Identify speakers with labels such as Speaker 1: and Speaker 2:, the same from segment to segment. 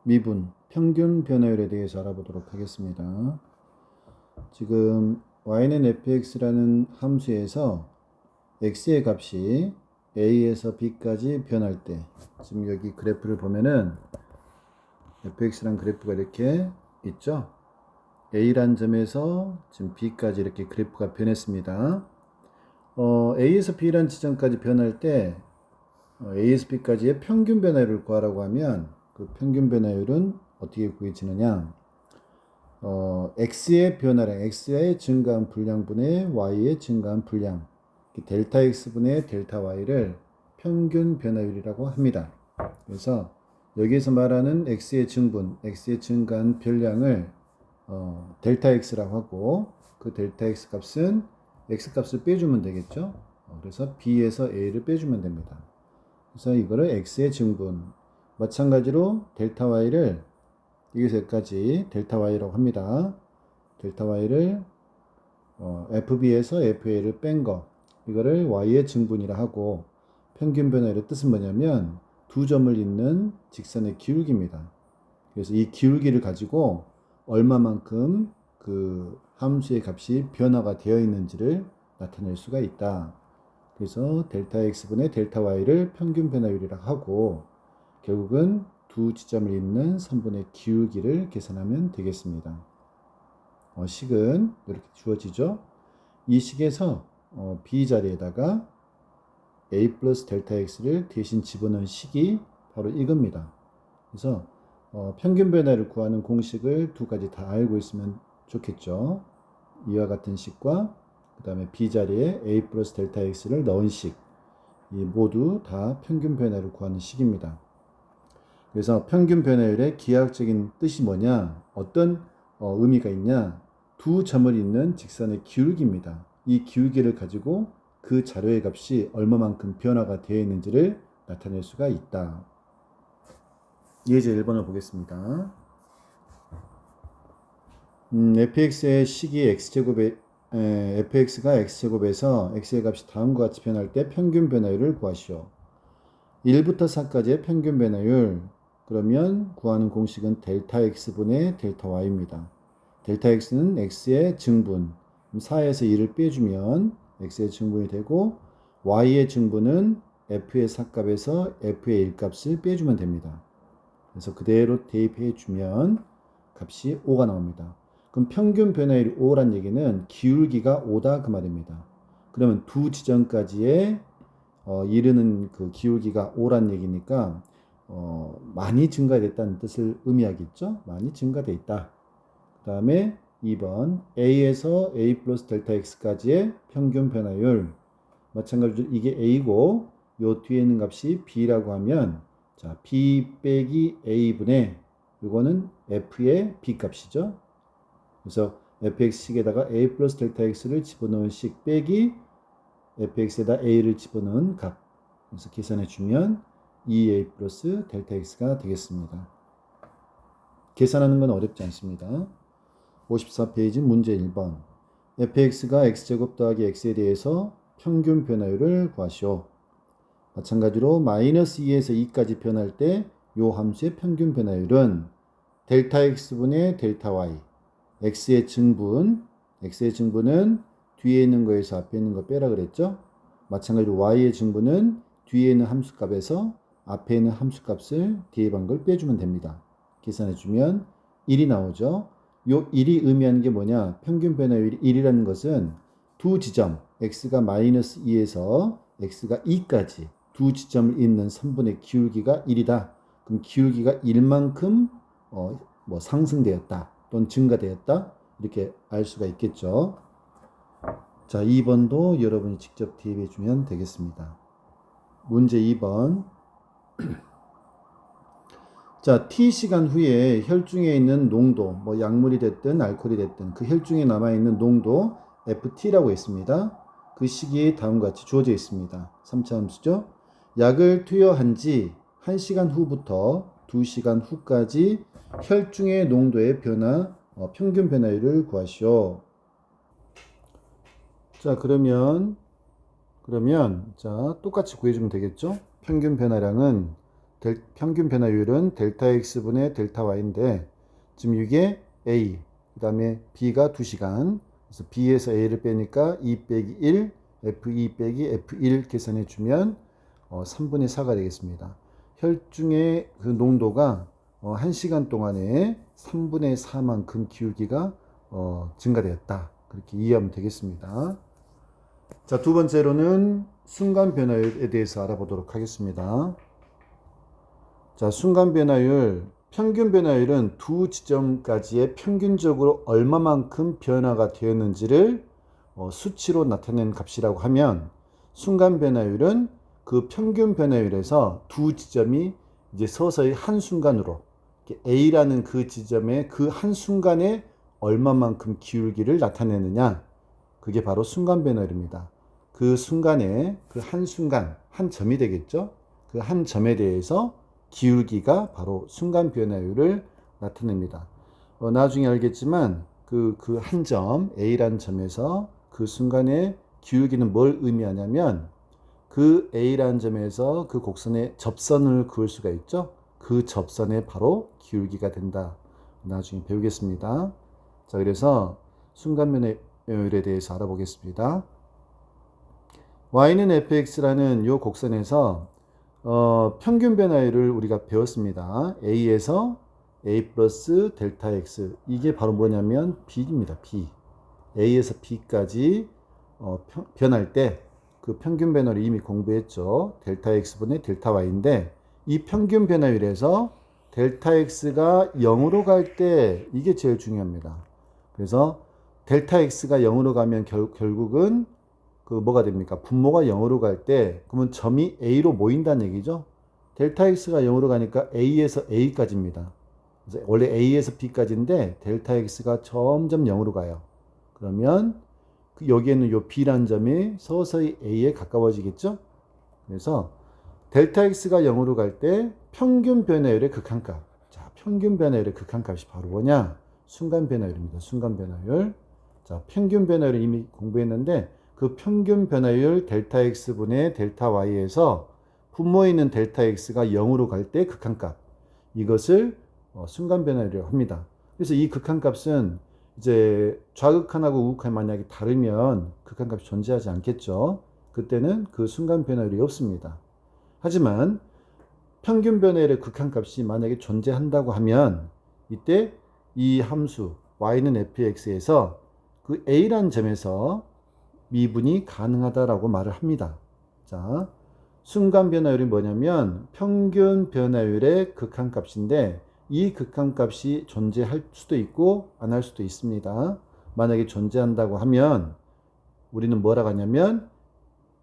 Speaker 1: 미분, 평균 변화율에 대해서 알아보도록 하겠습니다. 지금 y는 fx라는 함수에서 x의 값이 a에서 b까지 변할 때, 지금 여기 그래프를 보면은 fx란 그래프가 이렇게 있죠. a란 점에서 지금 b까지 이렇게 그래프가 변했습니다. a에서 b란 지점까지 변할 때 a에서 b까지의 평균 변화율을 구하라고 하면 그 평균 변화율은 어떻게 구해지느냐? x의 변화량, x의 증가한 분량분의 y의 증가한 분량, 델타 x분의 델타 y를 평균 변화율이라고 합니다. 그래서 여기에서 말하는 x의 증분, x의 증가한 변량을 델타 x라고 하고, 그 델타 x 값은 x 값을 빼주면 되겠죠. 그래서 b에서 a를 빼주면 됩니다. 그래서 이거를 x의 증분, 마찬가지로 델타 y를 여기서 여기까지 델타 y라고 합니다. 델타 y를 fb에서 fa를 뺀 거, 이거를 y의 증분이라 하고, 평균 변화율의 뜻은 뭐냐면 두 점을 잇는 직선의 기울기입니다. 그래서 이 기울기를 가지고 얼마만큼 그 함수의 값이 변화가 되어 있는지를 나타낼 수가 있다. 그래서 델타 x분의 델타 y를 평균 변화율이라 하고, 결국은 두 지점을 잇는 선분의 기울기를 계산하면 되겠습니다. 식은 이렇게 주어지죠. 이 식에서 b 자리에다가 a 플러스 델타 x를 대신 집어넣은 식이 바로 이겁니다. 그래서 평균 변화를 구하는 공식을 두 가지 다 알고 있으면 좋겠죠. 이와 같은 식과 그 다음에 b 자리에 a 플러스 델타 x를 넣은 식, 이 모두 다 평균 변화를 구하는 식입니다. 그래서 평균 변화율의 기하학적인 뜻이 뭐냐, 어떤 의미가 있냐, 두 점을 잇는 직선의 기울기입니다. 이 기울기를 가지고 그 자료의 값이 얼마만큼 변화가 되어 있는지를 나타낼 수가 있다. 예제 1번을 보겠습니다. fx의 식이 x제곱에 fx가 x제곱에서 x의 값이 다음과 같이 변할 때 평균 변화율을 구하시오. 1부터 4까지의 평균 변화율, 그러면 구하는 공식은 델타 x분의 델타 y입니다. 델타 x는 x의 증분, 4에서 2를 빼주면 x의 증분이 되고, y의 증분은 f의 4값에서 f의 1값을 빼주면 됩니다. 그래서 그대로 대입해 주면 값이 5가 나옵니다. 그럼 평균 변화율이 5란 얘기는 기울기가 5다 그 말입니다. 그러면 두 지점까지의 이르는 그 기울기가 5란 얘기니까 많이 증가됐다는 뜻을 의미하겠죠. 많이 증가돼 있다. 그 다음에 2번 a에서 a 플러스 델타 x까지의 평균 변화율, 마찬가지로 이게 a고 요 뒤에 있는 값이 b라고 하면, 자, b 빼기 a분의, 이거는 f의 b 값이죠. 그래서 fx식에다가 a 플러스 델타 x를 집어넣은 식 빼기 fx에다 a를 집어넣은 값, 그래서 계산해 주면 2a 플러스 델타 x가 되겠습니다. 계산하는 건 어렵지 않습니다. 54페이지 문제 1번. fx가 x제곱 더하기 x에 대해서 평균 변화율을 구하시오. 마찬가지로 마이너스 2에서 2까지 변할 때 요 함수의 평균 변화율은 델타 x분의 델타 y, x의 증분은 뒤에 있는 거에서 앞에 있는 거 빼라 그랬죠. 마찬가지로 y의 증분은 뒤에 있는 함수값에서 앞에 있는 함수값을 대입한 걸 빼주면 됩니다. 계산해 주면 1이 나오죠. 요 1이 의미하는 게 뭐냐, 평균 변화율이 1이라는 것은 두 지점 x가 마이너스 2에서 x가 2까지 두 지점을 잇는 선분의 기울기가 1이다. 그럼 기울기가 1만큼 상승되었다 또는 증가되었다, 이렇게 알 수가 있겠죠. 자, 2번도 여러분이 직접 대입해 주면 되겠습니다. 문제 2번. 자, t시간 후에 혈중에 있는 농도, 약물이 됐든 알코올이 됐든 그 혈중에 남아있는 농도 ft라고 있습니다. 그 시기에 다음과 같이 주어져 있습니다. 3차 함수죠. 약을 투여한 지 1시간 후부터 2시간 후까지 혈중의 농도의 변화, 평균 변화율을 구하시오. 자, 그러면 자, 똑같이 구해주면 되겠죠. 평균 변화량은 평균 변화율은 델타 x분의 델타 y인데 지금 이게 a, 그 다음에 b가 2시간, 그래서 b에서 a를 빼니까 2 빼기 1, f2 빼기 f1 계산해 주면 3분의 4가 되겠습니다. 혈중의 그 농도가 1시간 동안에 3분의 4만큼 기울기가 증가되었다. 그렇게 이해하면 되겠습니다. 자, 두 번째로는 순간 변화율에 대해서 알아보도록 하겠습니다. 자, 순간 변화율, 평균 변화율은 두 지점까지의 평균적으로 얼마만큼 변화가 되었는지를 수치로 나타낸 값이라고 하면, 순간 변화율은 그 평균 변화율에서 두 지점이 이제 서서히 한순간으로 A라는 그 지점의 그 한순간에 얼마만큼 기울기를 나타내느냐, 그게 바로 순간 변화율입니다. 그 순간에 그 한순간, 한 점이 되겠죠. 그 한 점에 대해서 기울기가 바로 순간 변화율을 나타냅니다. 나중에 알겠지만 그 한 점, A라는 점에서 그 순간에 기울기는 뭘 의미하냐면 그 A라는 점에서 그 곡선에 접선을 그을 수가 있죠. 그 접선에 바로 기울기가 된다. 나중에 배우겠습니다. 자, 그래서 순간 변화율에 대해서 알아보겠습니다. y는 fx라는 이 곡선에서 평균 변화율을 우리가 배웠습니다. a에서 a 플러스 델타 x, 이게 바로 뭐냐면 b입니다. b. a에서 b까지 변할 때 그 평균 변화율을 이미 공부했죠. 델타 x분의 델타 y인데 이 평균 변화율에서 델타 x가 0으로 갈 때 이게 제일 중요합니다. 그래서 델타 x가 0으로 가면 결국은 그 뭐가 됩니까? 분모가 0으로 갈 때 그러면 점이 A로 모인다는 얘기죠. 델타 X가 0으로 가니까 A에서 A까지입니다. 그래서 원래 A에서 B까지인데 델타 X가 점점 0으로 가요. 그러면 여기에는 요 B라는 점이 서서히 A에 가까워지겠죠. 그래서 델타 X가 0으로 갈 때 평균 변화율의 극한값. 자, 평균 변화율의 극한값이 바로 뭐냐? 순간 변화율입니다. 순간 변화율. 자, 평균 변화율을 이미 공부했는데 그 평균 변화율 델타 x분의 델타 y에서 분모에 있는 델타 x가 0으로 갈 때 극한값, 이것을 순간 변화율이라고 합니다. 그래서 이 극한값은 이제 좌극한하고 우극한이 만약에 다르면 극한값이 존재하지 않겠죠. 그때는 그 순간 변화율이 없습니다. 하지만 평균 변화율의 극한값이 만약에 존재한다고 하면 이때 이 함수 y는 fx에서 그 a라는 점에서 미분이 가능하다라고 말을 합니다. 자, 순간 변화율이 뭐냐면 평균 변화율의 극한값인데 이 극한값이 존재할 수도 있고 안 할 수도 있습니다. 만약에 존재한다고 하면 우리는 뭐라고 하냐면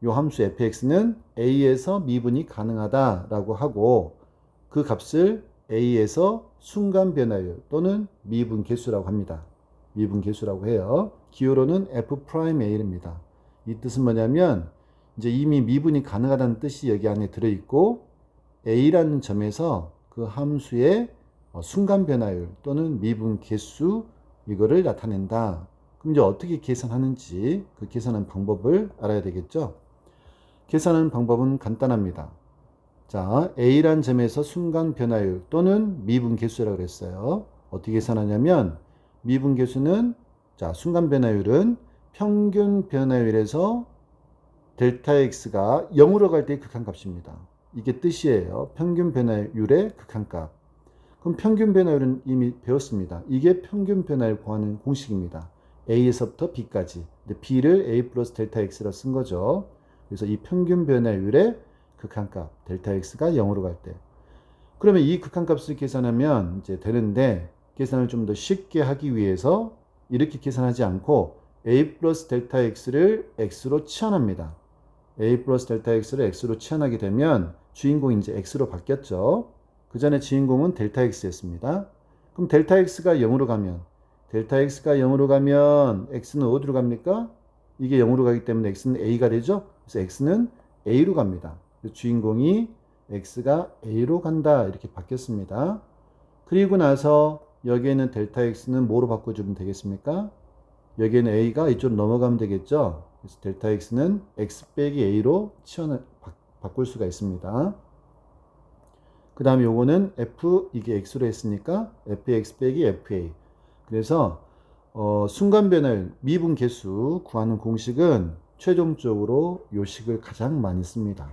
Speaker 1: 이 함수 fx는 a에서 미분이 가능하다라고 하고 그 값을 a에서 순간 변화율 또는 미분 계수라고 합니다. 미분 계수라고 해요. 기호로는 f'A입니다. 이 뜻은 뭐냐면 이제 이미 미분이 가능하다는 뜻이 여기 안에 들어있고 A라는 점에서 그 함수의 순간 변화율 또는 미분 계수, 이거를 나타낸다. 그럼 이제 어떻게 계산하는지 그 계산하는 방법을 알아야 되겠죠. 계산하는 방법은 간단합니다. 자, A라는 점에서 순간 변화율 또는 미분 계수라고 그랬어요. 어떻게 계산하냐면 미분 계수는, 자, 순간 변화율은 평균 변화율에서 델타 x가 0으로 갈 때 극한값입니다. 이게 뜻이에요. 평균 변화율의 극한값. 그럼 평균 변화율은 이미 배웠습니다. 이게 평균 변화율 구하는 공식입니다. a에서부터 b까지. 근데 b를 a 플러스 델타 x로 쓴 거죠. 그래서 이 평균 변화율의 극한값, 델타 x가 0으로 갈 때. 그러면 이 극한값을 계산하면 이제 되는데, 계산을 좀 더 쉽게 하기 위해서 이렇게 계산하지 않고 a 플러스 델타 x를 x로 치환합니다. a 플러스 델타 x를 x로 치환하게 되면 주인공이 이제 x로 바뀌었죠. 그 전에 주인공은 델타 x였습니다. 그럼 델타 x가 0으로 가면 x는 어디로 갑니까? 이게 0으로 가기 때문에 x는 a가 되죠. 그래서 x는 a로 갑니다. 주인공이 x가 a로 간다, 이렇게 바뀌었습니다. 그리고 나서 여기에는 델타 x는 뭐로 바꿔주면 되겠습니까? 여기에는 a가 이쪽으로 넘어가면 되겠죠. 그래서 델타 x는 x 빼기 a로 바꿀 수가 있습니다. 그 다음에 요거는 f 이게 x로 했으니까 fx 빼기 fa. 그래서 순간 변화율 미분 계수 구하는 공식은 최종적으로 요 식을 가장 많이 씁니다.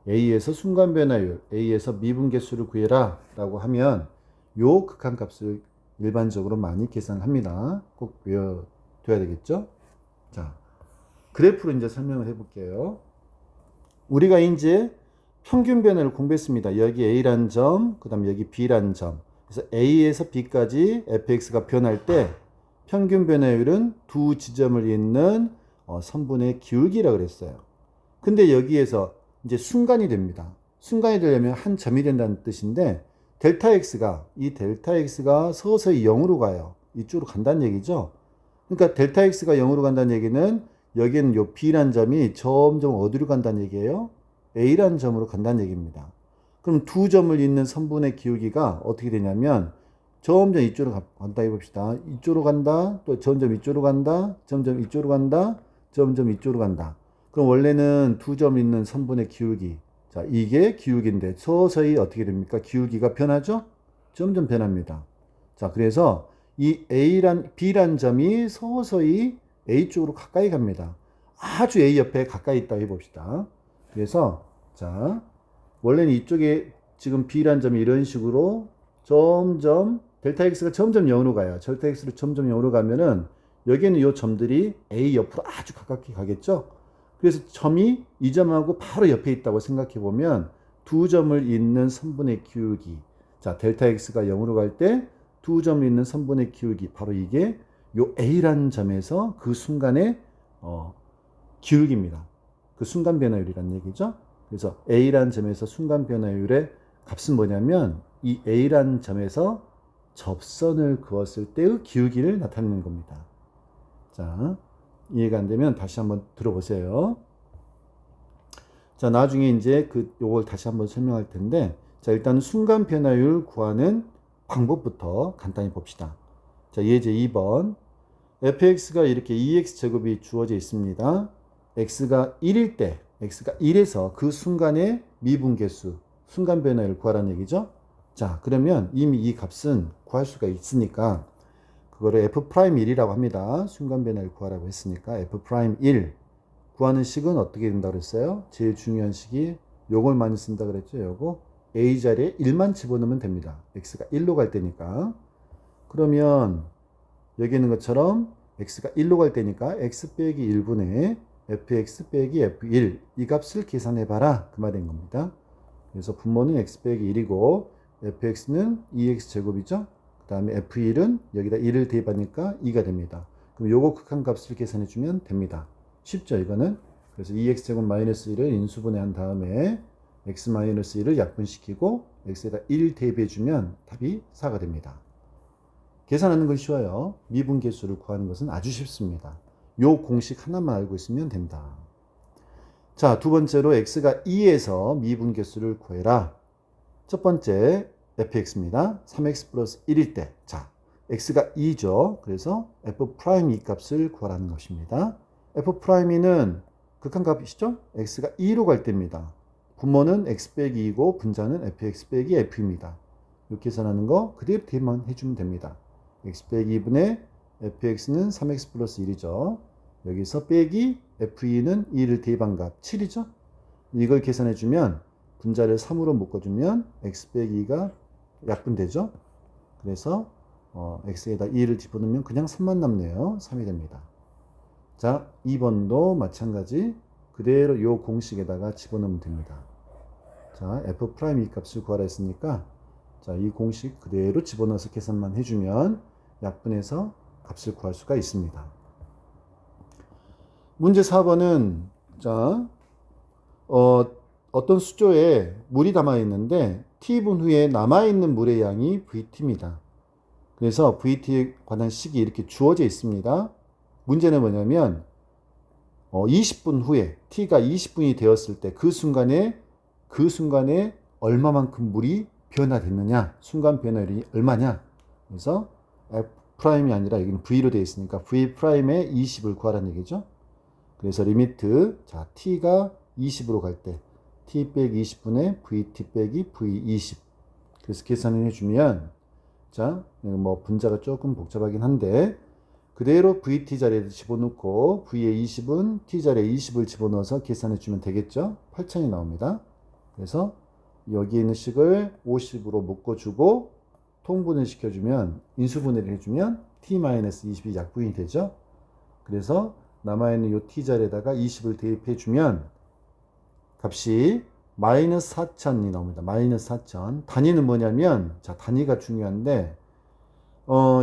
Speaker 1: a에서 순간 변화율, a에서 미분 계수를 구해라 라고 하면 요 극한값을 일반적으로 많이 계산합니다. 꼭 외워둬야 되겠죠? 자, 그래프로 이제 설명을 해볼게요. 우리가 이제 평균 변화를 공부했습니다. 여기 A라는 점, 그 다음에 여기 B라는 점. 그래서 A에서 B까지 fx가 변할 때 평균 변화율은 두 지점을 잇는 선분의 기울기라고 그랬어요. 근데 여기에서 이제 순간이 됩니다. 순간이 되려면 한 점이 된다는 뜻인데 델타 x가 서서히 0으로 가요. 이쪽으로 간다는 얘기죠. 그러니까 델타 x가 0으로 간다는 얘기는 여기는 요 B라는 점이 점점 어디로 간다는 얘기예요? A라는 점으로 간다는 얘기입니다. 그럼 두 점을 잇는 선분의 기울기가 어떻게 되냐면 점점 이쪽으로 간다 해봅시다. 이쪽으로 간다, 또 점점 이쪽으로 간다, 점점 이쪽으로 간다, 점점 이쪽으로 간다. 그럼 원래는 두 점 있는 선분의 기울기. 자, 이게 기울기인데 서서히 어떻게 됩니까? 기울기가 변하죠? 점점 변합니다. 자, 그래서 이 B란 점이 서서히 A 쪽으로 가까이 갑니다. 아주 A 옆에 가까이 있다고 해봅시다. 그래서 자, 원래는 이쪽에 지금 B란 점이 이런 식으로 점점 델타 X가 점점 0으로 가요. 델타 X로 점점 0으로 가면은 여기에는 이 점들이 A 옆으로 아주 가깝게 가겠죠. 그래서 점이 이 점하고 바로 옆에 있다고 생각해 보면 두 점을 잇는 선분의 기울기. 자, 델타 X가 0으로 갈 때 두 점을 잇는 선분의 기울기. 바로 이게 요 A라는 점에서 그 순간의 기울기입니다. 그 순간 변화율이라는 얘기죠. 그래서 A라는 점에서 순간 변화율의 값은 뭐냐면 이 A라는 점에서 접선을 그었을 때의 기울기를 나타내는 겁니다. 자, 이해가 안 되면 다시 한번 들어보세요. 자, 나중에 이제 요걸 다시 한번 설명할 텐데, 자, 일단 순간 변화율 구하는 방법부터 간단히 봅시다. 자, 예제 2번. fx가 이렇게 2x 제곱이 주어져 있습니다. x가 1일 때, x가 1에서 그 순간의 미분계수, 순간 변화율 구하라는 얘기죠. 자, 그러면 이미 이 값은 구할 수가 있으니까 그거를 f'1이라고 합니다. 순간 변화율 구하라고 했으니까 f'1 구하는 식은 어떻게 된다고 그랬어요? 제일 중요한 식이 요걸 많이 쓴다 그랬죠. 요거 a 자리에 1만 집어넣으면 됩니다. x가 1로 갈 때니까. 그러면 여기 있는 것처럼 x가 1로 갈 때니까 x 빼기 1분의 fx 빼기 f1 이 값을 계산해 봐라 그 말인 겁니다. 그래서 분모는 x 빼기 1이고 fx는 2x 제곱이죠. 그 다음에 f1은 여기다 1을 대입하니까 2가 됩니다. 그럼 요거 극한값을 계산해 주면 됩니다. 쉽죠 이거는. 그래서 2x 제곱 마이너스 1을 인수분해한 다음에 x 마이너스 1을 약분시키고 x에다 1 대입해 주면 답이 4가 됩니다. 계산하는 건 쉬워요. 미분계수를 구하는 것은 아주 쉽습니다. 요 공식 하나만 알고 있으면 된다. 자, 두 번째로 x가 2에서 미분계수를 구해라. 첫 번째 fx입니다. 3x 플러스 1일 때. 자, x가 2죠. 그래서 f' 이 값을 구하라는 것입니다. f'는 극한값이시죠? x가 2로 갈 때입니다. 분모는 x 빼기 2고 분자는 fx 빼기 f입니다. 이렇게 계산하는 거 그대로 대입만 해주면 됩니다. x 빼기 2분의 fx는 3x 플러스 1이죠. 여기서 빼기 f2는 2를 대입한 값 7이죠. 이걸 계산해주면 분자를 3으로 묶어주면 x 빼기 2가 약분되죠. 그래서 x에다 2를 집어넣으면 그냥 3만 남네요. 3이 됩니다. 자, 2번도 마찬가지 그대로 요 공식에다가 집어넣으면 됩니다. 자, f' 이 값을 구하라 했으니까 자, 이 공식 그대로 집어넣어서 계산만 해주면 약분해서 값을 구할 수가 있습니다. 문제 4번은 자, 어떤 수조에 물이 담아 있는데 T분 후에 남아있는 물의 양이 VT입니다. 그래서 VT에 관한 식이 이렇게 주어져 있습니다. 문제는 뭐냐면 20분 후에 T가 20분이 되었을 때 그 순간에 얼마만큼 물이 변화됐느냐, 순간 변화율이 얼마냐. 그래서 F'이 아니라 여기는 V로 되어 있으니까 V'의 20을 구하라는 얘기죠. 그래서 리미트 자 T가 20으로 갈 때 T 빼기 20분의 VT 빼기 V20 그래서 계산을 해주면, 자, 뭐 분자가 조금 복잡하긴 한데, 그대로 VT 자리에 집어넣고, V에 20은 T 자리에 20을 집어넣어서 계산해주면 되겠죠? 8,000이 나옵니다. 그래서 여기 있는 식을 50으로 묶어주고, 통분을 시켜주면, 인수분해를 해주면, T-20이 약분이 되죠? 그래서 남아있는 요 T 자리에다가 20을 대입해주면, 값이 마이너스 4,000이 나옵니다. 마이너스 4,000. 단위는 뭐냐면, 자, 단위가 중요한데,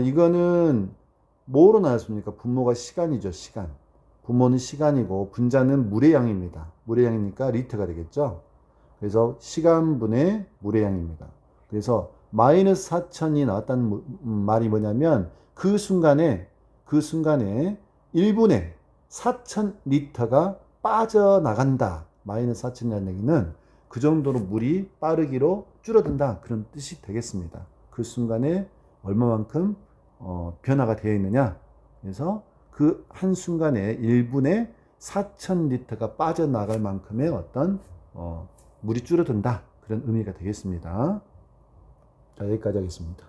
Speaker 1: 이거는 뭐로 나왔습니까? 분모가 시간이죠, 시간. 분모는 시간이고, 분자는 물의 양입니다. 물의 양이니까 리터가 되겠죠? 그래서 시간분의 물의 양입니다. 그래서 마이너스 4,000이 나왔다는 말이 뭐냐면, 그 순간에 1분에 4,000리터가 빠져나간다. 마이너스 4,000이라는 얘기는 그 정도로 물이 빠르기로 줄어든다. 그런 뜻이 되겠습니다. 그 순간에 얼마만큼 변화가 되어 있느냐. 그래서 그 한순간에 1분에 4,000리터가 빠져나갈 만큼의 어떤 물이 줄어든다. 그런 의미가 되겠습니다. 자, 여기까지 하겠습니다.